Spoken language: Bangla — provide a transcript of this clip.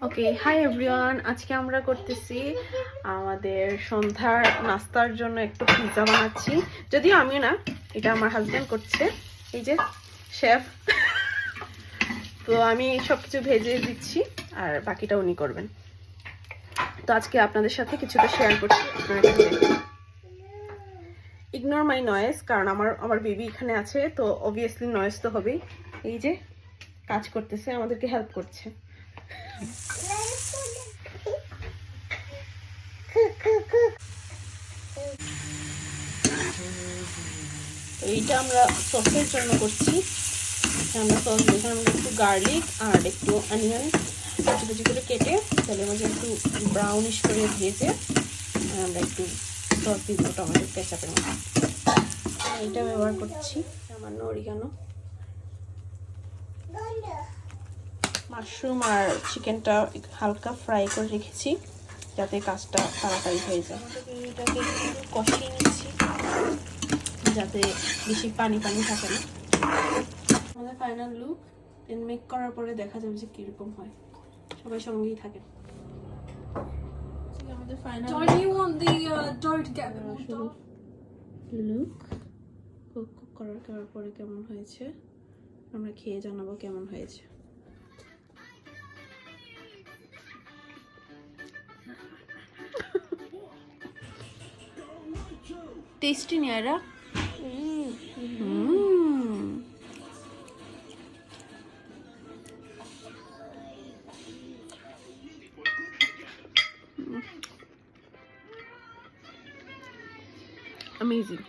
ওকে, হাই এভরিওয়ান। আজকে আমরা করতেছি আমাদের সন্ধ্যার নাস্তার জন্য একটু পিৎজা বানাচ্ছি। যদিও আমি না, এটা আমার হাজব্যান্ড করছে, এই যে শেফ। তো আমি সবকিছু ভেজে দিচ্ছি আর বাকিটা উনি করবেন। তো আজকে আপনাদের সাথে কিছুটা শেয়ার করছি, আপনারা একটু দেখুন। ইগনোর মাই নয়েজ, কারণ আমার বেবি এখানে আছে, তো অবভিয়াসলি নয়েজ তো হবেই। এই যে কাজ করতেছে, আমাদেরকে হেল্প করছে। এইটা আমরা সসের জন্য করছি। আমরা সস দিয়েছি, আমরা একটু গার্লিক আর একটু অনিয়ন কুচি কুচি করে কেটে তেলের মধ্যে একটু ব্রাউনিশ করে ভেজে আমরা একটু সস দিব টমেটো কেচাপের মধ্যে। এইটা ব্যবহার করছি, সামান্য অরিগানো। মাশরুম আর চিকেনটা হালকা ফ্রাই করে রেখেছি যাতে কাজটা তাড়াতাড়ি হয়ে যায়। এটাকে একটু কষিয়ে নিচ্ছি যাতে বেশি পানি পানি থাকে না। আমাদের ফাইনাল লুক দেন মেক করার পরে দেখা যাবে যে কিরকম হয়। সবাই সঙ্গেই থাকে। আমাদের ফাইনাল লুক কুক করার পরে কেমন হয়েছে আমরা খেয়ে জানাবো কেমন হয়েছে। টেস্টি নিয়ারা। Amazing.